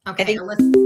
Okay, think Alyssa.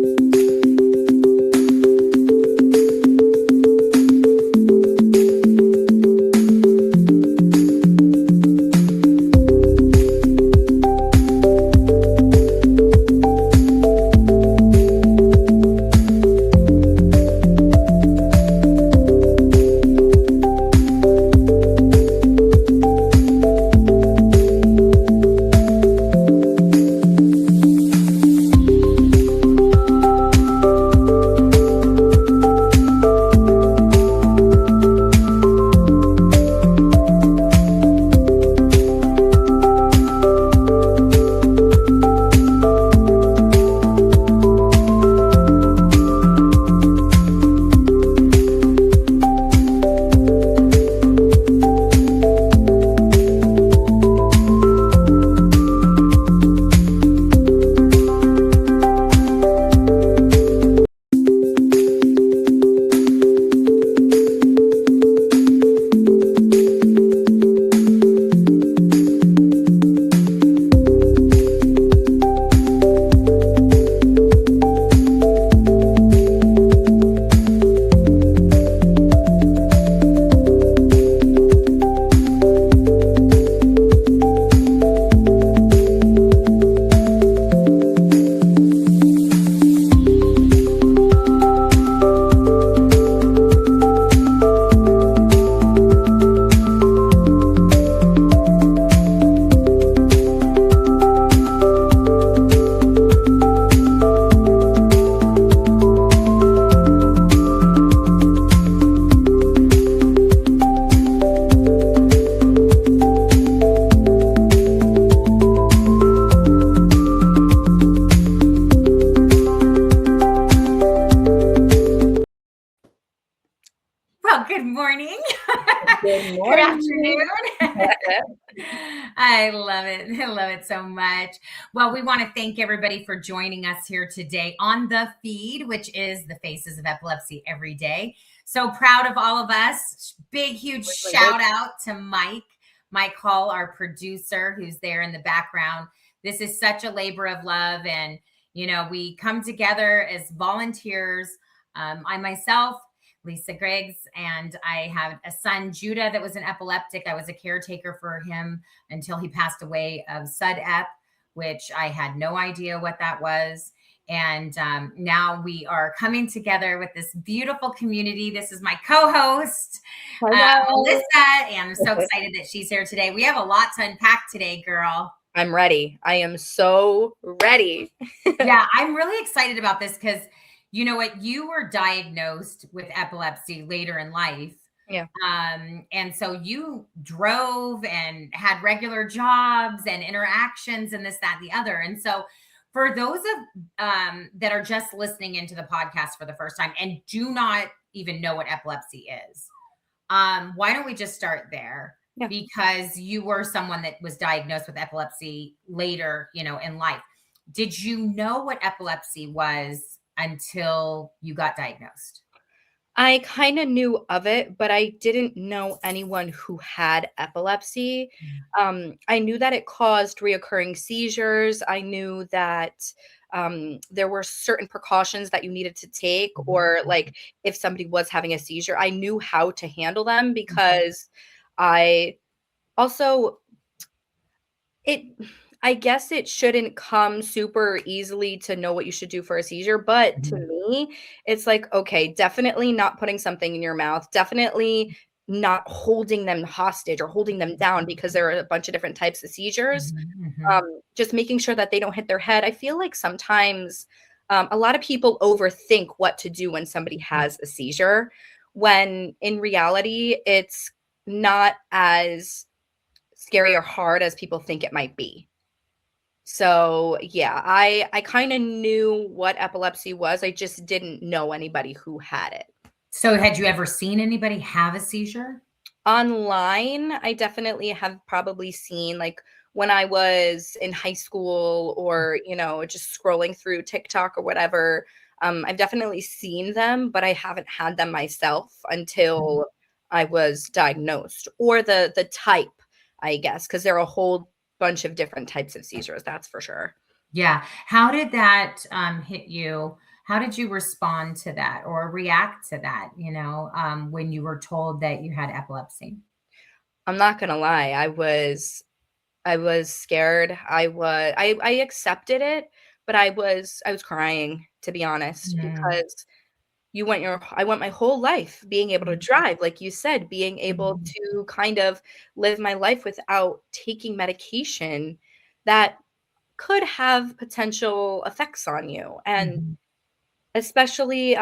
Well, good morning. good Good morning. afternoon. I love it. I love it so much. Well, we want to thank everybody for joining us here today on the F.E.E.D, which is the Faces of Epilepsy Everyday. So proud of all of us. Big, huge shout out to Mike Hall, our producer, who's there in the background. This is such a labor of love. And, we come together as volunteers. I myself, Lisa Griggs, and I have a son, Judah, that was an epileptic. I was a caretaker for him until he passed away of SUDEP, which I had no idea what that was. And now we are coming together with this beautiful community. This is my co-host, Alyssa, and I'm so excited that she's here today. We have a lot to unpack today, girl. I'm ready. I am so ready. Yeah, I'm really excited about this because you know what? You were diagnosed with epilepsy later in life. Yeah. And so you drove and had regular jobs and interactions and this, that, and the other. And so for those of that are just listening into the podcast for the first time and do not even know what epilepsy is, why don't we just start there? Yeah. Because you were someone that was diagnosed with epilepsy later, in life. Did you know what epilepsy was until you got diagnosed? I kind of knew of it, but I didn't know anyone who had epilepsy. I knew that it caused reoccurring seizures. I knew that there were certain precautions that you needed to take, or like if somebody was having a seizure, I knew how to handle them because I also, I guess it shouldn't come super easily to know what you should do for a seizure, but to me, it's like, okay, definitely not putting something in your mouth, definitely not holding them hostage or holding them down because there are a bunch of different types of seizures. Just making sure that they don't hit their head. I feel like sometimes a lot of people overthink what to do when somebody has a seizure, when in reality, it's not as scary or hard as people think it might be. So yeah, I kind of knew what epilepsy was. I just didn't know anybody who had it. So had you ever seen anybody have a seizure? Online, I definitely have probably seen, like when I was in high school or, just scrolling through TikTok or whatever. I've definitely seen them, but I haven't had them myself until I was diagnosed, or the type, I guess, because there are a whole bunch of different types of seizures, that's for sure. Yeah. How did that hit you? How did you respond to that or react to that, when you were told that you had epilepsy? I'm not gonna lie, I was scared. I accepted it, but I was crying, to be honest, Mm, because I went my whole life being able to mhm, drive, like you said, being able mhm, to kind of live my life without taking medication that could have potential effects on you, and mhm. especially,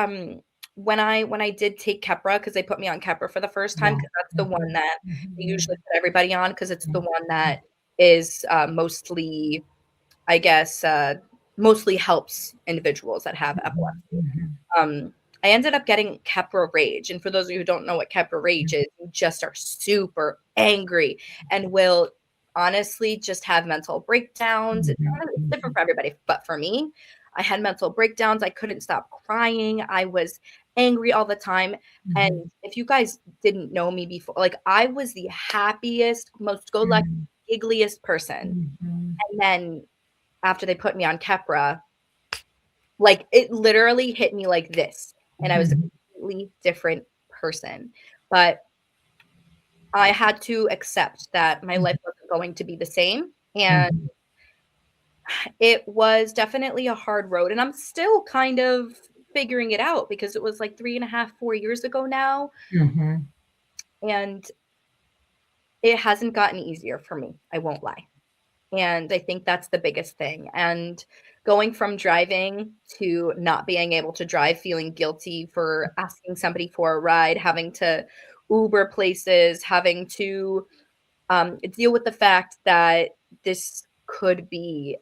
when I did take Keppra, because they put me on Keppra for the first time, Yeah. because that's the one Mhm, that they mhm, usually put everybody on, because it's the mhm, one that is, mostly, I guess, mostly helps individuals that have mhm, epilepsy. mhm, Um, I ended up getting Keppra rage, and for those of you who don't know what Keppra rage is, you just are super angry and will honestly just have mental breakdowns. It's mhm, kinda it's different mhm, for everybody, but for me, I had mental breakdowns, I couldn't stop crying, I was angry all the time, and mhm, if you guys didn't know me before, like, I was the happiest, most go-lucky, mhm, giggliest person, mhm, and then after they put me on Keppra, like, it literally hit me like this, and I was a mhm, completely different person, but I had to accept that my life wasn't going to be the same, and mhm, it was definitely a hard road, and I'm still kind of figuring it out because it was, like, 3.5, 4 years ago now, mhm. and it hasn't gotten easier for me, I won't lie. And I think that's the biggest thing. And going from driving to not being able to drive, feeling guilty for asking somebody for a ride, having to Uber places, having to deal with the fact that this could be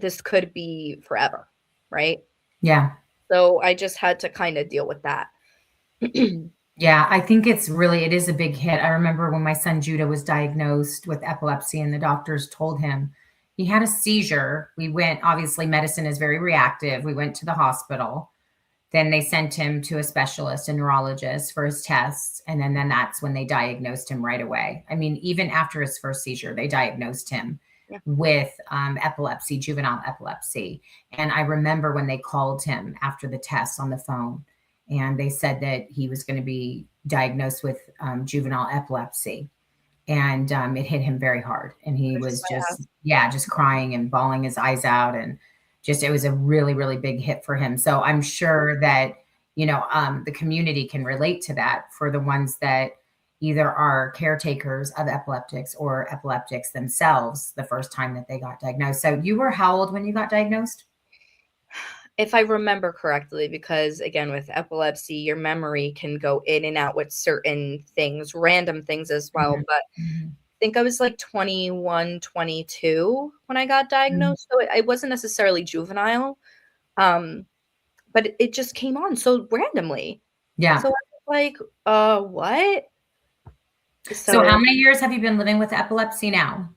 this could be forever, right? Yeah. So I just had to kind of deal with that. Yeah, I think it is a big hit. I remember when my son Judah was diagnosed with epilepsy and the doctors told him he had a seizure. We went, obviously, medicine is very reactive. We went to the hospital. Then they sent him to a specialist, a neurologist for his tests. And then that's when they diagnosed him right away. I mean, even after his first seizure, they diagnosed him Yeah, with epilepsy, juvenile epilepsy. And I remember when they called him after the tests on the phone, and they said that he was going to be diagnosed with juvenile epilepsy. And it hit him very hard. And he which is was why I just, asked. yeah, just crying and bawling his eyes out. And just, it was a really, really big hit for him. So I'm sure that, the community can relate to that for the ones that either are caretakers of epileptics or epileptics themselves the first time that they got diagnosed. So you were how old when you got diagnosed? If I remember correctly, because again, with epilepsy, your memory can go in and out with certain things, random things as well. Mhm, But I mhm, think I was like 21, 22 when I got mhm. diagnosed. So it wasn't necessarily juvenile, um, but it just came on so randomly. So Yeah. I was like, what? So how So many years have you been living with epilepsy now?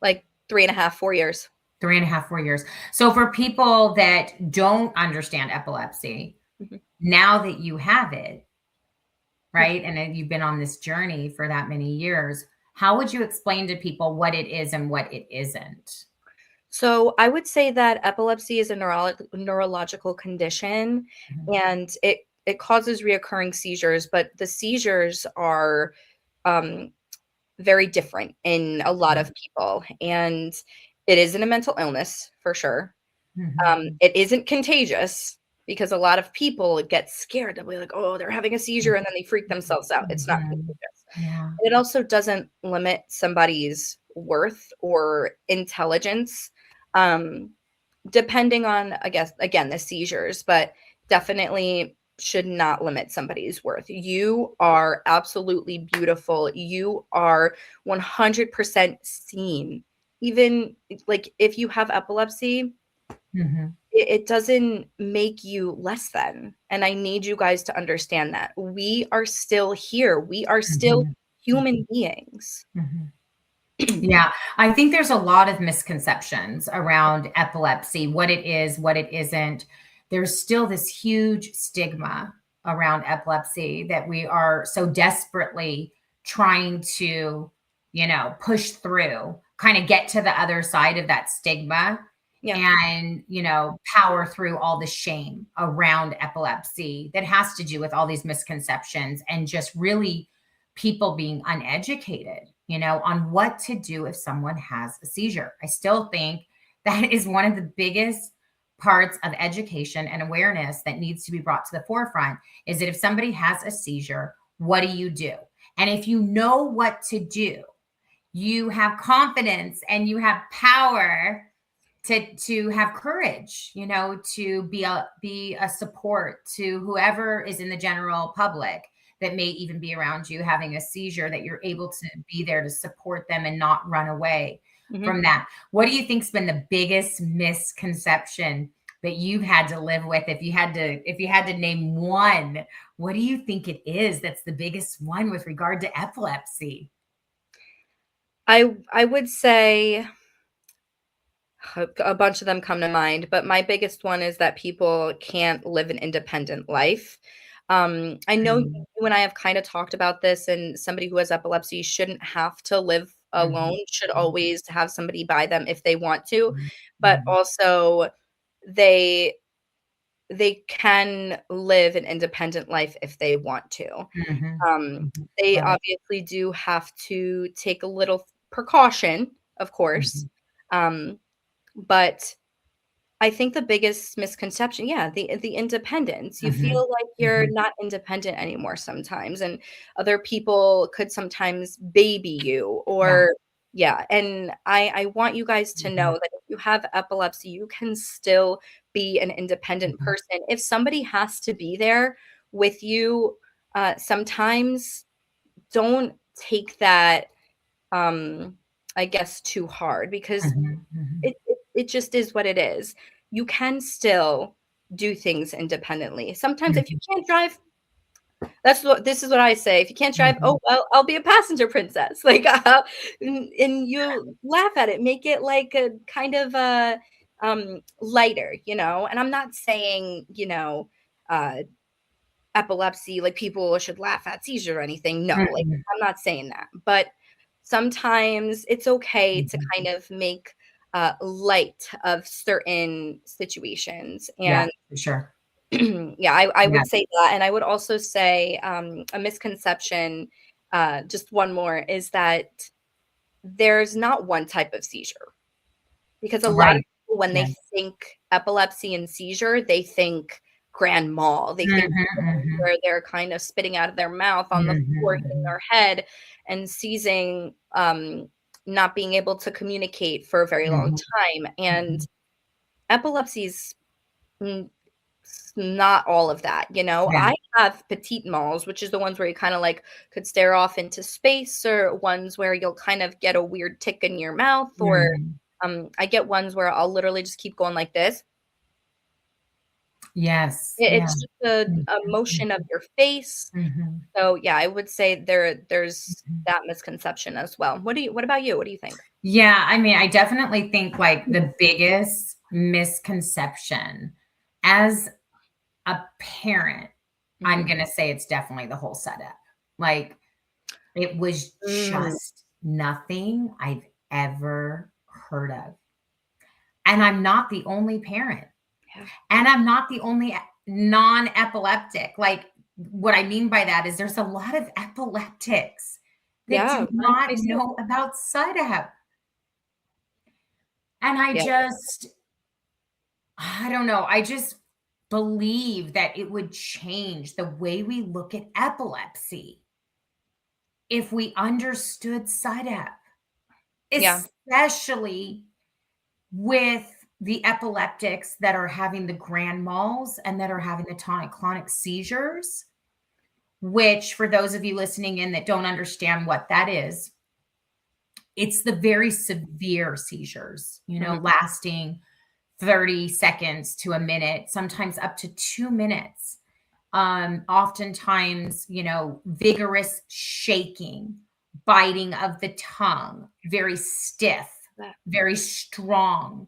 like 3.5, 4 years. 3.5, 4 years. So for people that don't understand epilepsy, Mhm. now that you have it, Yeah. right? And then you've been on this journey for that many years, how would you explain to people what it is and what it isn't? So I would say that epilepsy is a neurological condition, Mhm, and it causes reoccurring seizures, but the seizures are um, very different in a lot of people, and it isn't a mental illness for sure. mhm, It isn't contagious because a lot of people get scared. They'll be like, "Oh, they're having a seizure," and then they freak themselves out. It's not mhm. contagious. Yeah. It also doesn't limit somebody's worth or intelligence, um, depending on, I guess, again, the seizures, but definitely should not limit somebody's worth. You are absolutely beautiful. You are 100% seen. Even like if you have epilepsy, Mhm, it doesn't make you less than. And I need you guys to understand that. We are still here. We are still mhm, human beings. mhm. Yeah, I think there's a lot of misconceptions around epilepsy, what it is, what it isn't. There's still this huge stigma around epilepsy that we are so desperately trying to, push through kind of get to the other side of that stigma Yeah. and, power through all the shame around epilepsy that has to do with all these misconceptions and just really people being uneducated, on what to do if someone has a seizure. I still think that is one of the biggest parts of education and awareness that needs to be brought to the forefront is that if somebody has a seizure, what do you do? And if you know what to do, you have confidence and you have power to have courage, to be a support to whoever is in the general public that may even be around you having a seizure, that you're able to be there to support them and not run away Mhm. from that. What do you think's been the biggest misconception that you've had to live with? If you had to name one, what do you think it is that's the biggest one with regard to epilepsy? I would say a bunch of them come to mind, but my biggest one is that people can't live an independent life. I know you Mhm, and I have kind of talked about this, and somebody who has epilepsy shouldn't have to live alone, mhm, should mhm, always have somebody by them if they want to, mhm, but mhm, also they they can live an independent life if they want to. mhm, Um, mhm. they Love it. obviously do have to take a little precaution, of course, Mhm, um, but I think the biggest misconception, yeah, the independence. You mhm, feel like you're mhm. not independent anymore sometimes, and other people could sometimes baby you Yeah. or yeah, and I want you guys to know Mhm, that if you have epilepsy, you can still be an independent mhm, person. If somebody has to be there with you, sometimes don't take that, um, I guess, too hard because mhm, mhm, it just is what it is. You can still do things independently. Sometimes if you mhm, can't drive, this is what I say, if you can't drive, mhm, "Oh, well, I'll be a passenger princess." Like, and you laugh at it, make it like a kind of a, lighter, and I'm not saying, uh, epilepsy, like, people should laugh at seizure or anything, no, like, mhm, I'm not saying that, but sometimes it's okay to mhm. kind of make, light of certain situations, Yeah, and for sure. yeah, I Yeah. would say that, and I would also say, a misconception, just one more, is that there's not one type of seizure. Because a lot of Right. people, when they Yeah. think epilepsy and seizure, they think grand mal. They think Mhm, mhm, where they're kind of spitting out of their mouth on the mhm, floor, hitting mhm, their head, and seizing, not being able to communicate for a very long mhm, time, and mhm. epilepsy's n not all of that, Yeah. I have petite mals, which is the ones where you kinda, like, could stare off into space, or ones where you'll kind of get a weird tick in your mouth, or, Mhm. I get ones where I'll literally just keep going like this. Yes. Yeah. It's just a Mhm, motion of mhm, your face. mhm, So, yeah, I would say there's mhm. that misconception as well. What about you? What do you think? Yeah, I mean, I definitely think, like, Mhm, the biggest misconception as a parent, I'm mhm. gonna say it's definitely the whole setup. Like, it was Mm, just nothing I've ever heard of. And I'm not the only parent, yeah. and I'm not the only non-epileptic. Like, what I mean by that is there's a lot of epileptics that Yeah, do not I see it. know about SUDEP. And Yeah, I don't know, I just believe that it would change the way we look at epilepsy if we understood SUDEP, yeah, especially with the epileptics that are having the grand mals and that are having the tonic-clonic seizures, which for those of you listening in that don't understand what that is, it's the very severe seizures, mhm, lasting 30 seconds to a minute, sometimes up to 2 minutes. Oftentimes, vigorous shaking, biting of the tongue, very stiff, that very strong.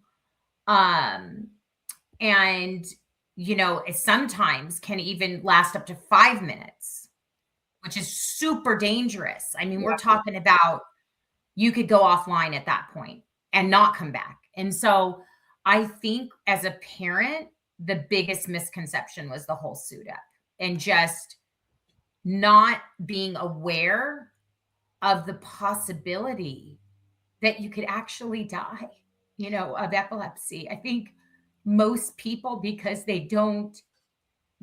Um, and it sometimes can even last up to 5 minutes, which is super dangerous. I mean, we're yeah, talking about you could go offline at that point and not come back. And so I think as a parent, the biggest misconception was the whole SUDEP and just not being aware of the possibility that you could actually die, of epilepsy. I think most people, because they don't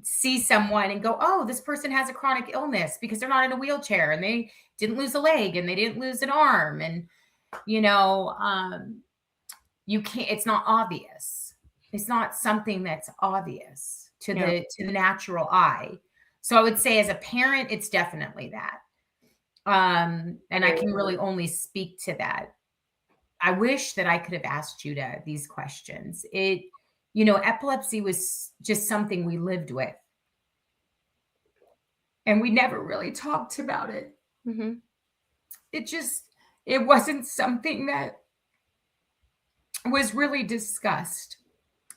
see someone and go, oh, this person has a chronic illness because they're not in a wheelchair and they didn't lose a leg and they didn't lose an arm. And, you know, you can't, it's not obvious. It's not something that's obvious to Yeah. the natural eye. So I would say as a parent, it's definitely that. And I can really only speak to that. I wish that I could have asked Judah these questions. Epilepsy was just something we lived with. And we never really talked about it. Mm-hmm. It wasn't something that was really discussed.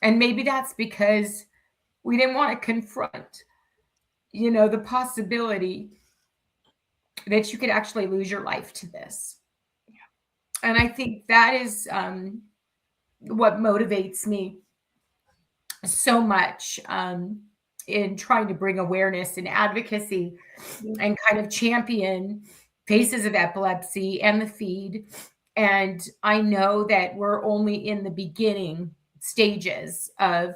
And maybe that's because we didn't want to confront, the possibility that you could actually lose your life to this. And I think that is what motivates me so much in trying to bring awareness and advocacy and kind of champion Faces of Epilepsy and the F.E.E.D. And I know that we're only in the beginning stages of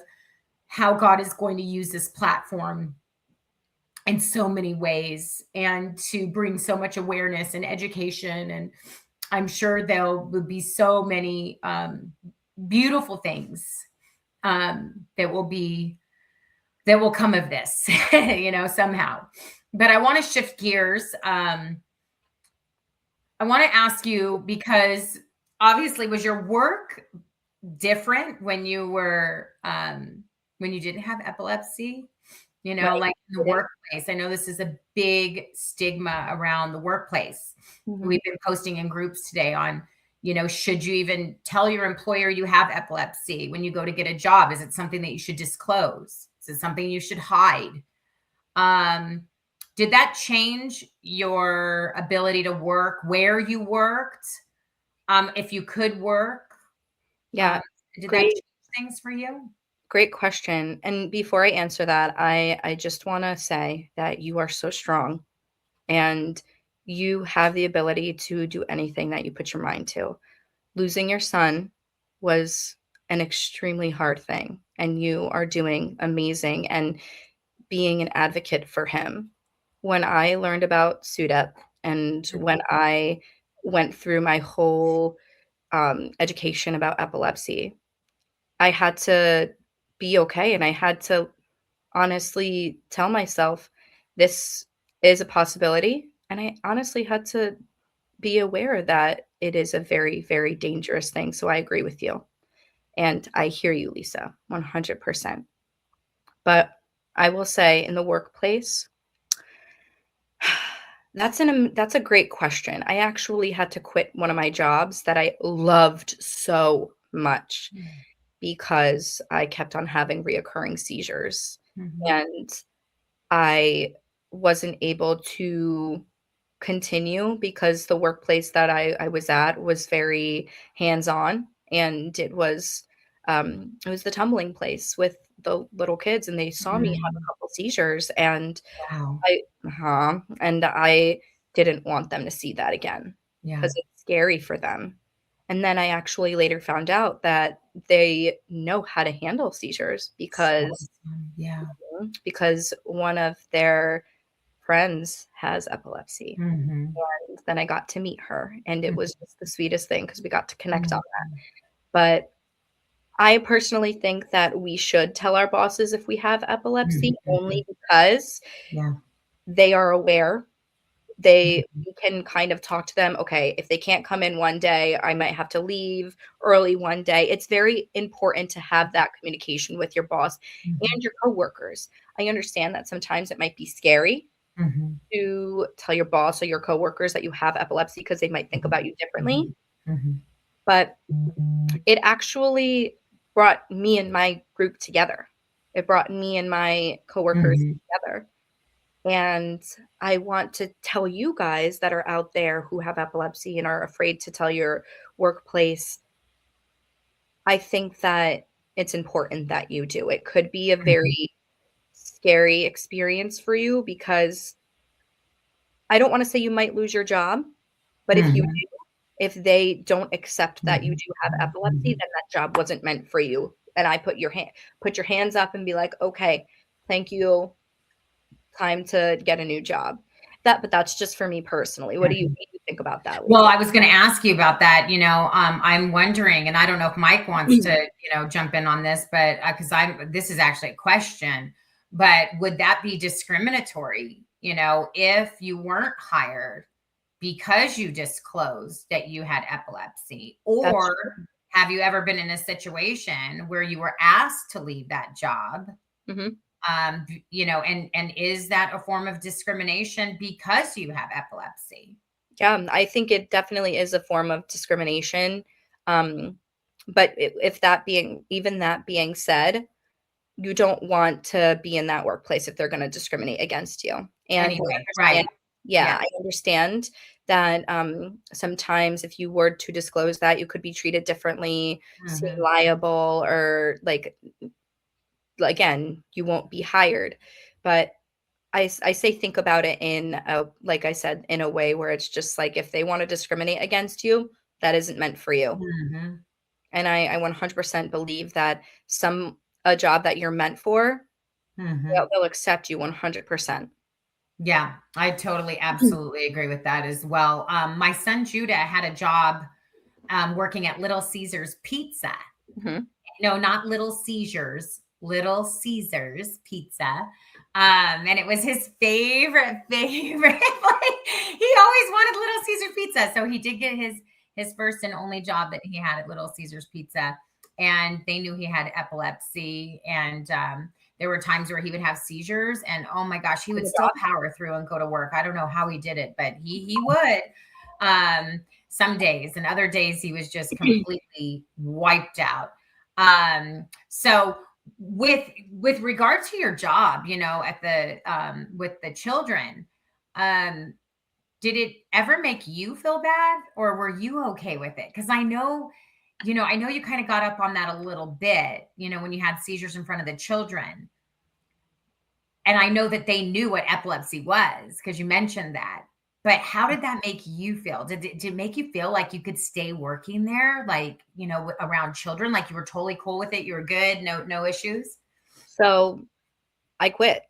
how God is going to use this platform in so many ways and to bring so much awareness and education. And I'm sure there will be so many beautiful things that will come of this, somehow. But I want to shift gears. I want to ask you, because obviously, was your work different when you didn't have epilepsy? Right. Like in the workplace. I know this is a big stigma around the workplace. Mm-hmm. We've been posting in groups today on, should you even tell your employer you have epilepsy when you go to get a job? Is it something that you should disclose? Is it something you should hide? Did that change your ability to work, where you worked? If you could work? Yeah. Did that Great. change things for you? Great question. And before I answer that, I just want to say that you are so strong and you have the ability to do anything that you put your mind to. Losing your son was an extremely hard thing, and you are doing amazing and being an advocate for him. When I learned about SUDEP and when I went through my whole education about epilepsy, I had to be okay, and I had to honestly tell myself this is a possibility, and I honestly had to be aware that it is a very, very dangerous thing. So I agree with you. And I hear you, Lisa, 100%. But I will say in the workplace, that's a great question. I actually had to quit one of my jobs that I loved so much because I kept on having reoccurring seizures. Mhm. And I wasn't able to continue because the workplace that I was at was very hands-on, and it was the tumbling place with the little kids, and they saw me have a Mm. couple seizures, and Wow. I didn't want them to see that again Yeah. because it's scary for them. And then I actually later found out that they know how to handle seizures So because awesome. Yeah. one of their friends has epilepsy. Mhm. And then I got to meet her, and it Mhm. was just the sweetest thing because we got to connect on that. Mhm. But I personally think that we should tell our bosses if we have epilepsy Mhm. only because Yeah. they are aware. We Mhm. can kind of talk to them, okay, if they can't come in one day, I might have to leave early one day. It's very important to have that communication with your boss Mhm. and your coworkers. I understand that sometimes it might be scary Mhm. to tell your boss or your coworkers that you have epilepsy because they might think about you differently, Mhm. Mhm. but it actually brought me and my group together. It brought me and my coworkers Mhm. together. And I want to tell you guys that are out there who have epilepsy and are afraid to tell your workplace, I think that it's important that you do. It could be a Mhm. very scary experience for you because I don't want to say you might lose your job, but if you Mhm. do, if they don't accept that you Mhm. do have epilepsy, Mhm. then that job wasn't meant for you. And I put your hands up and be like, okay, thank you. Time to get a new job. But that's just for me personally. Mhm. What do you think about that, Well, Lisa? I was going to ask you about that. I'm wondering, and I don't know if Mike wants to, jump in on this, but because this is actually a question, but would that be discriminatory, if you weren't hired because you disclosed that you had epilepsy? That's Or have you ever been in a situation where you were asked to leave that job? Mhm. And is that a form of discrimination because you have epilepsy? Yeah, I think it definitely is a form of discrimination. Um, but if that being even that being said, you don't want to be in that workplace if they're going to discriminate against you. And I Anyway, understand, right. yeah, Yeah. I understand that sometimes if you were to disclose that, you could be treated differently, seen Mhm. liable, or like again, you won't be hired. But I say think about it in a, like I said, in a way where it's just like if they want to discriminate against you, that isn't meant for you. Mhm. And I 100% believe that a job that you're meant for, Mhm. they'll accept you 100%. Yeah, I totally absolutely agree with that as well. My son Judah had a job working at Little Caesars Pizza. Mhm. No, not Little Seizures, Little Caesars Pizza. And it was his favorite. Like, he always wanted Little Caesar pizza. So he did get his first and only job that he had at Little Caesars Pizza. And they knew he had epilepsy. And there were times where he would have seizures. And oh my gosh, he Oh would my still god. power through and go to work. I don't know how he did it, but he would. Some days, and other days he was just completely wiped out. So with regard to your job, at the with the children, um, did it ever make you feel bad, or were you okay with it? Because I know you kind of got up on that a little bit, when you had seizures in front of the children. And I know that they knew what epilepsy was because you mentioned that. But how did that make you feel? Did it make you feel like you could stay working there, like, around children, like you were totally cool with it, you were good, no issues? So I quit.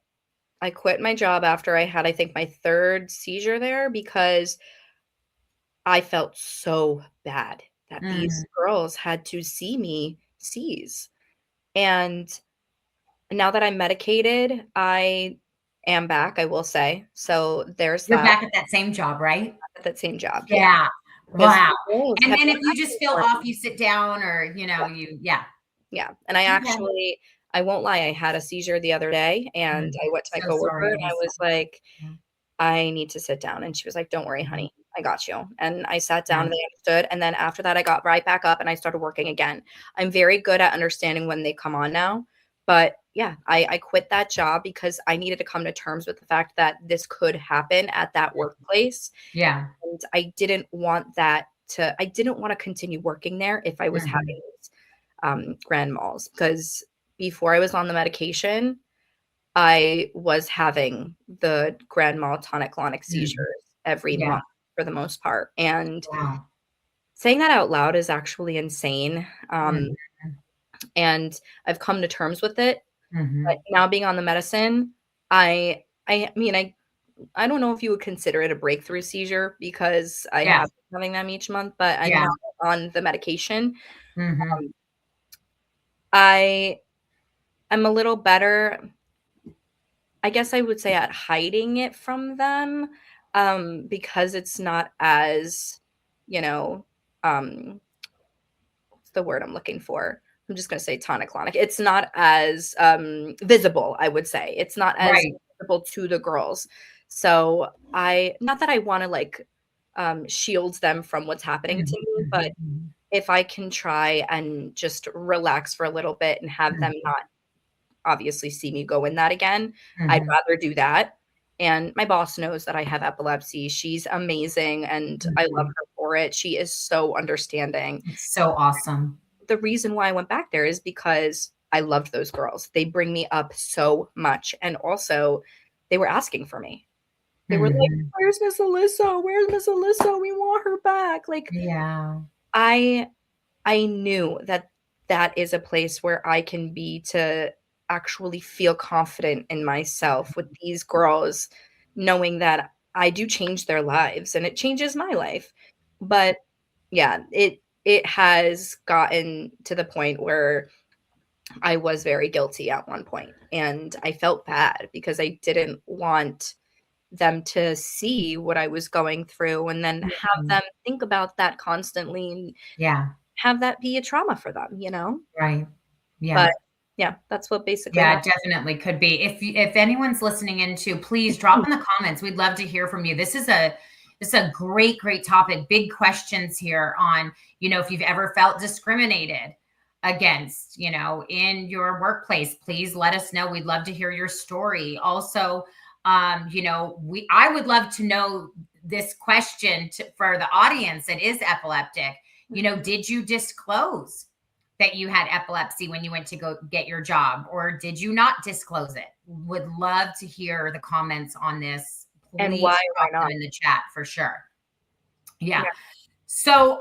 I quit my job after I had, I think, my third seizure there because I felt so bad that Mm, these girls had to see me seize. And now that I'm medicated, I am back, I will say. So there's you're that back at that same job, right? at that same job, yeah. Yeah. Because Wow. the girls And kept then if you just asking feel for off, me. you sit down or, Yeah, yeah. yeah, and I Okay. actually I won't lie, I had a seizure the other day, and Mm, I went to my so coworker, sorry, and I was Alyssa. like, "I need to sit down," and she was like, "Don't worry, Mhm. honey, I got you," and I sat down, Yeah. and they understood, and then after that, I got right back up, and I started working again. I'm very good at understanding when they come on now, but yeah, I quit that job because I needed to come to terms with the fact that this could happen at that workplace, Yeah. and I didn't wanna continue working there if I was Mhm. having these, grand malls because before I was on the medication, I was having the grand mal tonic-clonic Mhm. seizures every Yeah. month for the most part, and Wow. saying that out loud is actually insane, Mhm. and I've come to terms with it, but Mhm. now being on the medicine, I mean, I don't know if you would consider it a breakthrough seizure because I Yeah. have been having them each month, but I'm Yeah. now on the medication. Mhm. Um, I am a little better, I guess I would say, at hiding it from them, because it's not as, you know, what's the word I'm looking for? I'm just gonna say tonic-clonic. It's not as, visible, I would say. It's not as Right. visible to the girls. So, I not that I wanna, like, shield them from what's happening Mhm. to me, but Mhm. Mhm. if I can try and just relax for a little bit and have them Mhm. not obviously see me go in that again, I'd Mhm. rather do that. and my boss knows that I have epilepsy. She's amazing, and I love Mhm. her for it. She is so understanding. It's so awesome. The reason why I went back there is because I loved those girls. They bring me up so much, and also they were asking for me. They were like, Mhm. "Where's Miss Alyssa? Where's Miss Alyssa? We want her back." Like, Yeah. I I knew that that is a place where I can be to actually feel confident in myself with these girls, knowing that I do change their lives and it changes my life. But yeah, it has gotten to the point where I was very guilty at one point, and I felt bad because I didn't want them to see what I was going through and then have Mhm. them think about that constantly and Yeah. have that be a trauma for them, you know? Right. But Yeah. yeah, that's what basically Yeah, happened. it definitely could be. If anyone's listening into, please drop in the comments. We'd love to hear from you. This is a great topic. Big questions here on, if you've ever felt discriminated against, in your workplace, please let us know. We'd love to hear your story. Also, I would love to know this question for the audience that is epileptic. Mhm. Did you disclose that you had epilepsy when you went to go get your job, or did you not disclose it? Would love to hear the comments on this. And Please why drop them not? in the chat for sure. Yeah. Yeah. So,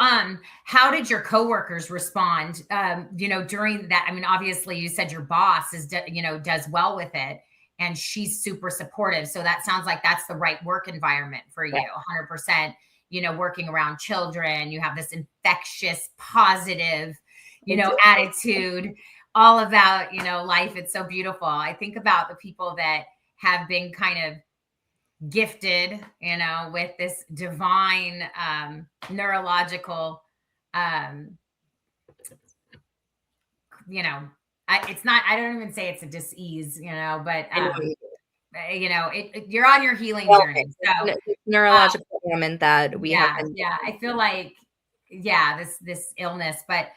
how did your coworkers respond? During that. I mean, obviously, you said your boss does well with it, and she's super supportive. So that sounds like that's the right work environment for Yeah. you, 100%. Working around children, you have this infectious, positive, I do. attitude, all about life. It's so beautiful. I think about the people that have been kind of gifted, with this divine neurological, um, you know, it's not, I don't even say it's a disease, but, I know you you're on your healing well, journey. So, it's neurological ailment that we have yeah, been yeah. looking I feel into. like, yeah, this illness, but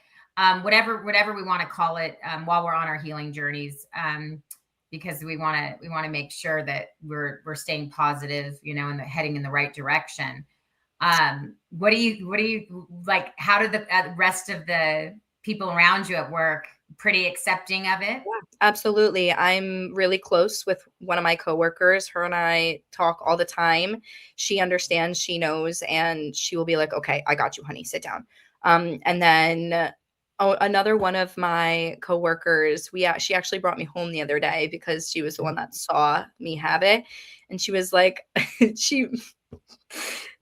whatever we want to call it, while we're on our healing journeys, because we want to make sure that we're staying positive, and heading in the right direction. What do you like? How do the rest of the people around you at work pretty accepting of it? Yeah, absolutely. I'm really close with one of my coworkers. Her and I talk all the time. She understands, she knows, and she will be like, "Okay, I got you, honey. Sit down." And then another one of my coworkers, she actually brought me home the other day because she was the one that saw me have it, and she was like, she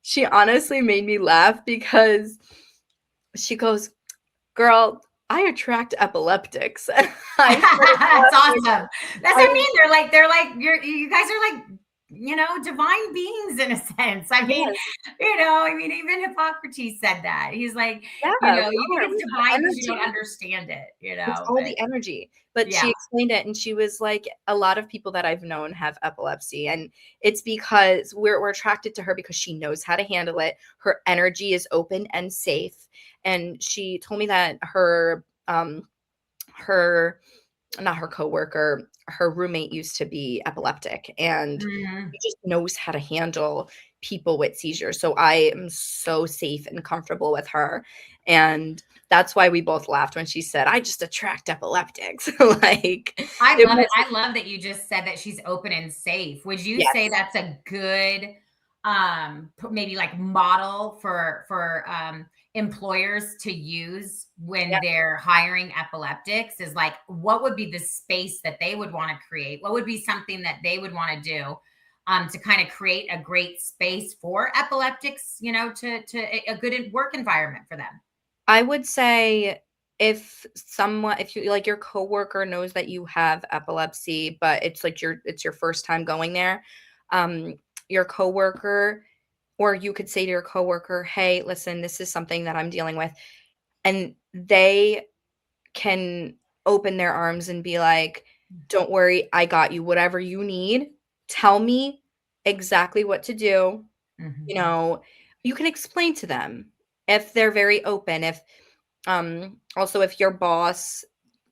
she honestly made me laugh because she goes, "Girl, I attract epileptics." I started That's laughing. awesome. That's I what I was mean. They're like you guys are like, divine beings in a sense. I mean, yes, even Hippocrates said that. He's like, yeah, we you think are, it's we have divine because you don't energy. understand it, It's all but the energy. But yeah. she explained it and she was like, "A lot of people that I've known have epilepsy, and it's because we're attracted to her because she knows how to handle it. Her energy is open and safe." And she told me that her not her coworker, her roommate used to be epileptic, and Mhm. she just knows how to handle people with seizures. So I am so safe and comfortable with her. And that's why we both laughed when she said, "I just attract epileptics." Like I it love it. was I love that you just said that she's open and safe. Would you say yes. that's a good maybe like model for employers to use when Yeah. they're hiring epileptics? Is like, what would be the space that they would want to create? What would be something that they would want to do to kind of create a great space for epileptics, to a good work environment for them? I would say if you like your coworker knows that you have epilepsy, but it's your first time going there, your coworker or you could say to your coworker, "Hey, listen, this is something that I'm dealing with." And they can open their arms and be like, "Don't worry, I got you. Whatever you need, tell me exactly what to do." Mhm. You know, you can explain to them if they're very open. If also if your boss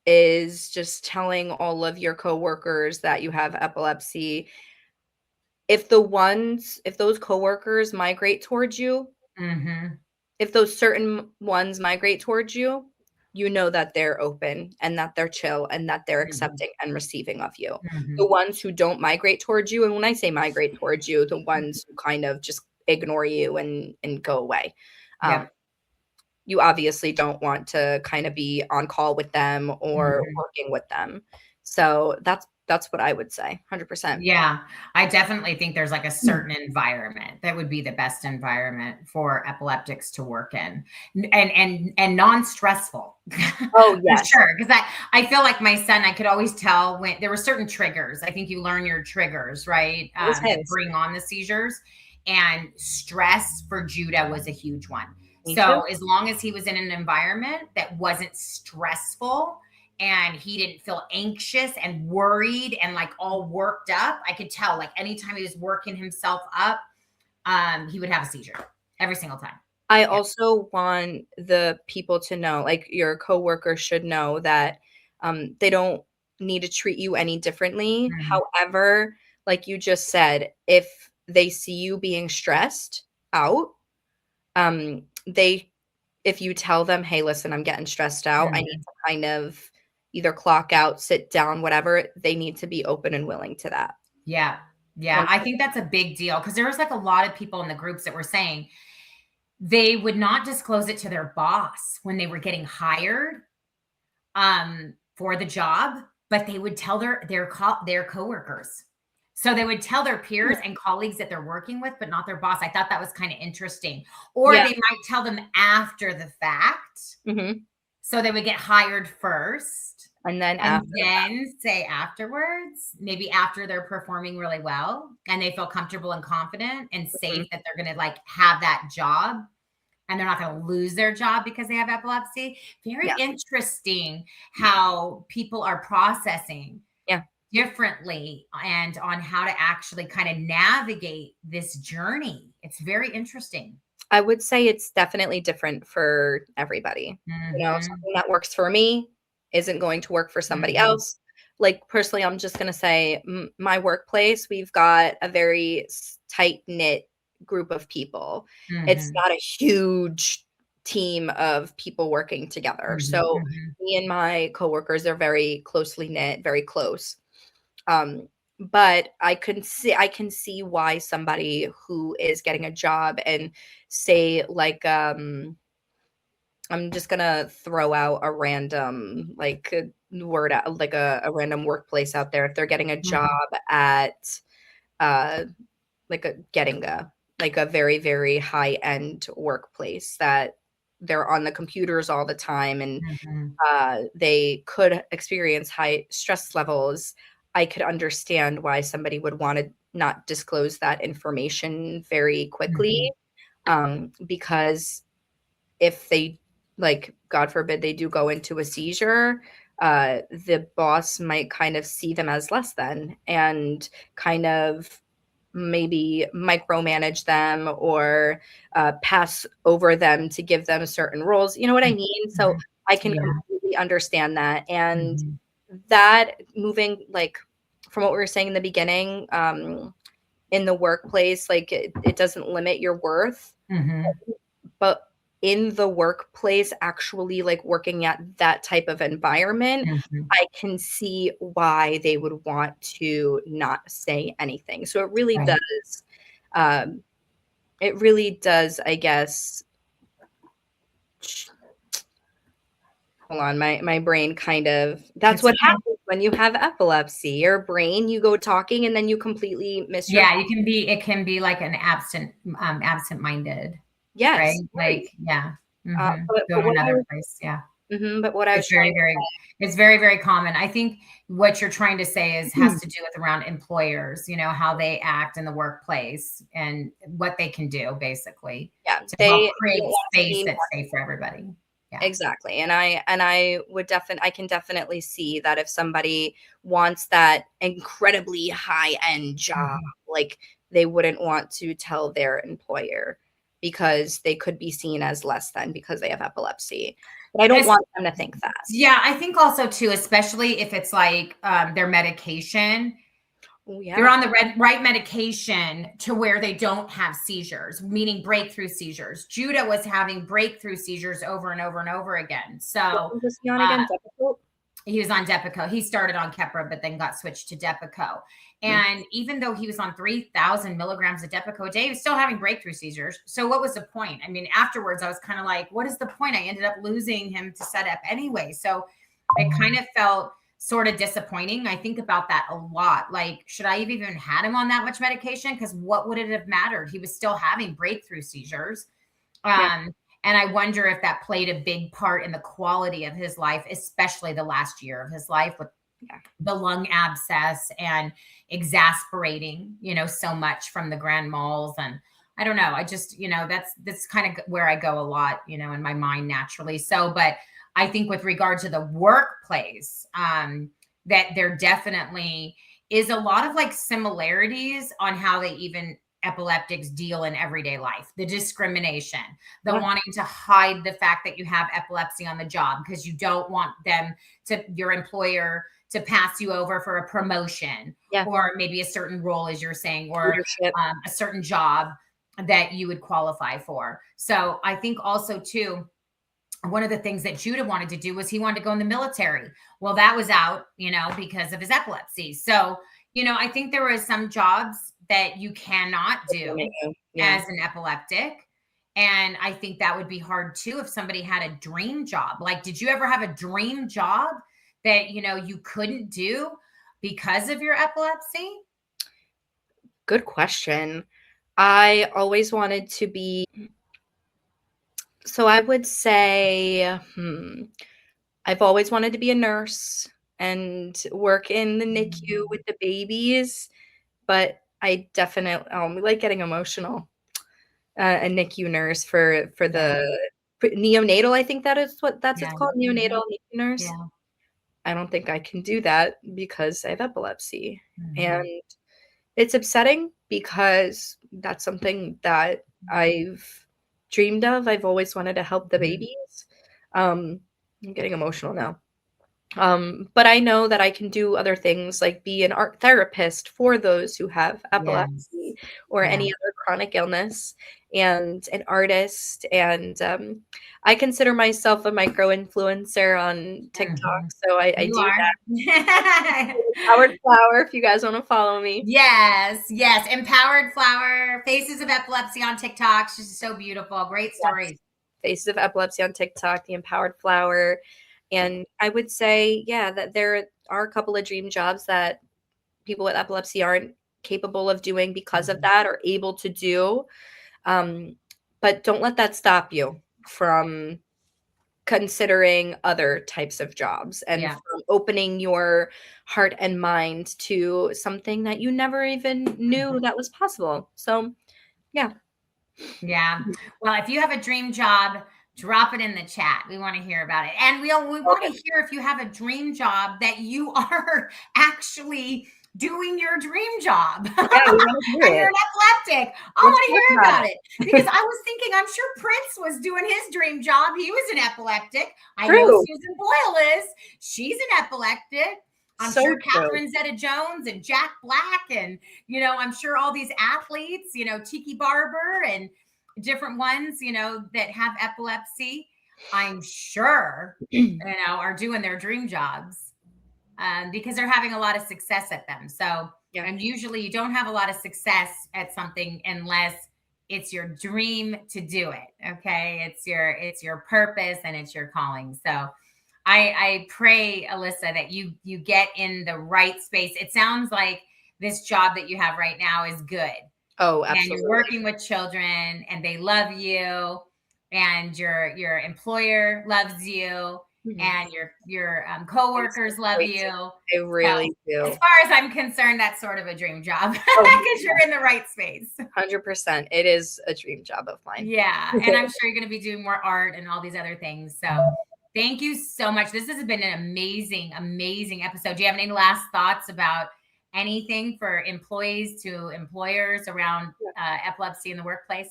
is just telling all of your coworkers that you have epilepsy, if those coworkers migrate towards you, Mhm. if those certain ones migrate towards you, you know that they're open and that they're chill and that they're Mhm. accepting and receiving of you. The Mhm. ones who don't migrate towards you, and when I say migrate towards you, the ones who kind of just ignore you and go away. Um, Yep. you obviously don't want to kind of be on call with them or Mhm. working with them. So that's what I would say, 100%. Yeah, I definitely think there's like a Mm. certain environment that would be the best environment for epileptics to work in, and non-stressful Oh, for yes. sure. Because I feel like my son, I could always tell when there were certain triggers. I think you learn your triggers, right? It was That his. bring on the seizures, and stress for Judah was a huge one. Me too. So as long as he was in an environment that wasn't stressful, and he didn't feel anxious and worried and like all worked up, I could tell like anytime he was working himself up, he would have a seizure every single time. I Yeah. also want the people to know, like your coworkers should know that they don't need to treat you any differently. Mhm. However, like you just said, if they see you being stressed out, they if you tell them, "Hey, listen, I'm getting stressed out. I need Mhm. to kind of either clock out, sit down, whatever," they need to be open and willing to that. Yeah. Yeah. I 100. think that's a big deal because there was like a lot of people in the groups that were saying they would not disclose it to their boss when they were getting hired for the job, but they would tell their coworkers. So they would tell their peers and colleagues that they're working with, but not their boss. I thought that was kind of interesting. Or Yeah. they might tell them after the fact. Mhm. So they would get hired first And then and after then say afterwards, maybe after they're performing really well and they feel comfortable and confident and safe mhm, that they're going to like have that job and they're not going to lose their job because they have epilepsy. Very yeah, interesting how people are processing yeah. differently and on how to actually kind of navigate this journey. It's very interesting. I would say it's definitely different for everybody. You know, Mhm. something that works for me isn't going to work for somebody Mhm. else. Like, personally, I'm just gonna say, my workplace, we've got a very tight-knit group of people. It's Mhm. not a huge team of people working together. Mhm. So, Mhm. me and my coworkers are very closely knit, very close. Um, but I can see why somebody who is getting a job and say like I'm just gonna throw out a random like word out like a random workplace out there if they're getting a job Mhm. at uh like a getting a like a very very high end workplace that they're on the computers all the time and Mhm. they could experience high stress levels. I could understand why somebody would want to not disclose that information very quickly, Mhm. because if they, like, God forbid, they do go into a seizure, the boss might kind of see them as less than and kind of maybe micromanage them or pass over them to give them certain roles. You know what I mean? So Mhm. I can Yeah. completely understand that. And Mhm. that moving, like, from what we were saying in the beginning, in the workplace, like it doesn't limit your worth, Mhm. but in the workplace, actually like working at that type of environment, Mhm. I can see why they would want to not say anything. So Right. um, it really does, I guess. Hold on, my brain kind of that's It's what okay. happens when you have epilepsy. Your brain, you go talking and then you completely miss your Yeah, it can be like an absent-minded, right? yes, right. Like, yeah. Mhm. Go But to what I another was place, yeah. but what I was It's very, trying very it's very, very common. I think what you're trying to say is has to to do with around employers, how they act in the workplace and what they can do basically yeah, to help they don't create wanna space see that's safe for everybody. Yeah. exactly, and I can definitely see that if somebody wants that incredibly high-end job, Mhm. like, they wouldn't want to tell their employer because they could be seen as less than because they have epilepsy, but I don't Es want them to think that. Yeah, I think also too, especially if it's like, their medication. Oh, They're yeah. on the right medication to where they don't have seizures, meaning breakthrough seizures. Judah was having breakthrough seizures over and over and over again. What So was he on uh, again? Depakote? he was on Depakote. He started on Keppra, but then got switched to Depakote. Mm. And even though he was on 3,000 milligrams of Depakote a day, he was still having breakthrough seizures. So what was the point? I mean, afterwards, I was kind of like, what is the point? I ended up losing him to SUDEP anyway. So it kind of felt sort of disappointing. I think about that a lot. Like, should I have even had him on that much medication? Because what would it have mattered? He was still having breakthrough seizures. Yeah. And I wonder if that played a big part in the quality of his life, especially the last year of his life with Yeah. the lung abscess and exasperating, so much from the grand malls. And I don't know. I just, that's kind of where I go a lot, in my mind naturally. So, but I think with regard to the workplace, that there definitely is a lot of like similarities on how they even epileptics deal in everyday life, the discrimination, the Yeah. wanting to hide the fact that you have epilepsy on the job because you don't want your employer to pass you over for a promotion Yeah. or maybe a certain role, as you're saying, or Leadership. a certain job that you would qualify for. So I think also too, one of the things that Judah wanted to do was he wanted to go in the military. Well, that was out, because of his epilepsy. So, I think there were some jobs that you cannot do Yeah. as an epileptic. And I think that would be hard too if somebody had a dream job. Like, did you ever have a dream job that, you couldn't do because of your epilepsy? Good question. I always wanted to be, so I would say, I've always wanted to be a nurse and work in the NICU with the babies, but I definitely, we like getting emotional. A NICU nurse for Yeah. the neonatal, I think that's Yeah. what's called, neonatal NICU nurse. Yeah. I don't think I can do that because I have epilepsy, and Mhm. it's upsetting because that's something that I've dreamed of. I've always wanted to help the Mhm. babies. I'm getting emotional now. But I know that I can do other things like be an art therapist for those who have Yes. epilepsy or Yeah. any other chronic illness, and an artist. And I consider myself a micro influencer on TikTok. Mhm. So I You do are. that. Empowered Flower, if you guys want to follow me. Yes, yes. Empowered Flower, Faces of Epilepsy on TikTok. She's so beautiful. Great Yes. stories. Faces of Epilepsy on TikTok, the Empowered Flower. And I would say, yeah, that there are a couple of dream jobs that people with epilepsy aren't capable of doing because of Mhm. that or able to do. Um, but don't let that stop you from considering other types of jobs and Yeah. from opening your heart and mind to something that you never even knew Mhm. that was possible. So, yeah. Yeah. Well, if you have a dream job, drop it in the chat. We want to hear about it. And we want Okay. to hear if you have a dream job that you are actually doing your dream job Yeah, we want to hear and you're it. an epileptic. I Let's want to talk hear about about it. it because I was thinking, I'm sure Prince was doing his dream job. He was an epileptic. I know True. Susan Boyle is. She's an epileptic. I'm So sure true. Catherine Zeta-Jones and Jack Black and, I'm sure all these athletes, Tiki Barber and different ones, that have epilepsy, I'm sure, are doing their dream jobs because they're having a lot of success at them. So, Yeah. and usually you don't have a lot of success at something unless it's your dream to do it. Okay. It's your purpose and it's your calling. So I pray, Alyssa, that you get in the right space. It sounds like this job that you have right now is good Oh, and you're absolutely. working with children and they love you and your employer loves you Mhm. and your Thanks. coworkers love Great. you. I So really as do. far as I'm concerned, that's sort of a dream job Oh, because you're in the right space. 100%. It is a dream job of mine. Yeah, and I'm sure you're going to be doing more art and all these other things. So thank you so much. This has been an amazing, amazing episode. Do you have any last thoughts about anything for employees to employers around epilepsy in the workplace?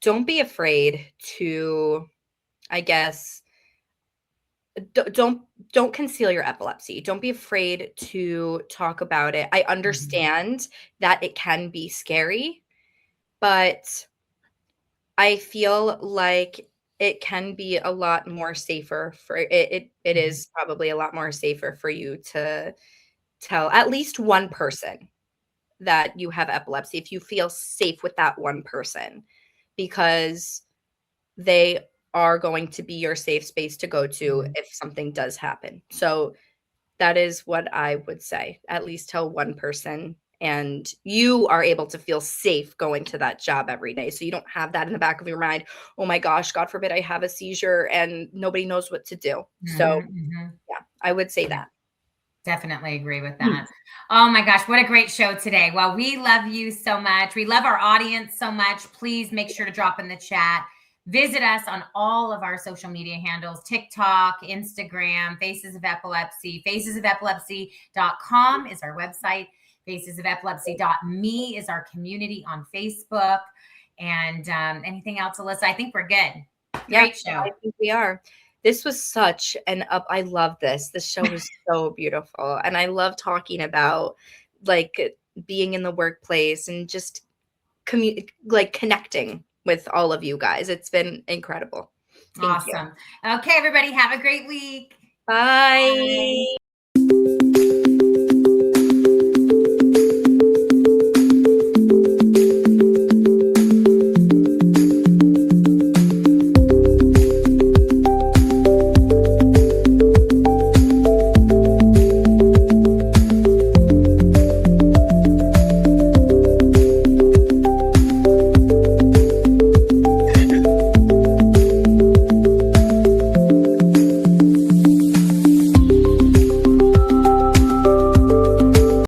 Don't be afraid to, I guess, don't conceal your epilepsy. Don't be afraid to talk about it. I Mhm. understand that it can be scary, but I feel like it can be a lot more safer for it Mhm. is probably a lot more safer for you to tell at least one person that you have epilepsy if you feel safe with that one person, because they are going to be your safe space to go to Mhm. if something does happen. So that is what I would say. At least tell one person, and you are able to feel safe going to that job every day. So you don't have that in the back of your mind. Oh my gosh, God forbid I have a seizure and nobody knows what to do. So, Mhm. Mhm. yeah, I would say Yeah. that. Definitely agree with Mm. that. Oh my gosh, what a great show today. Well, we love you so much. We love our audience so much. Please make sure to drop in the chat. Visit us on all of our social media handles: TikTok, Instagram, Faces of Epilepsy. Facesofepilepsy.com is our website. Facesofepilepsy.me is our community on Facebook. And anything else, Alyssa? I think we're good. Yeah, Great show. I think we are. This was such an up I love this. This show was so beautiful, and I love talking about, like, being in the workplace and just like, connecting with all of you guys. It's been incredible. Thank you. Awesome. Okay, everybody, have a great week. Bye. Bye.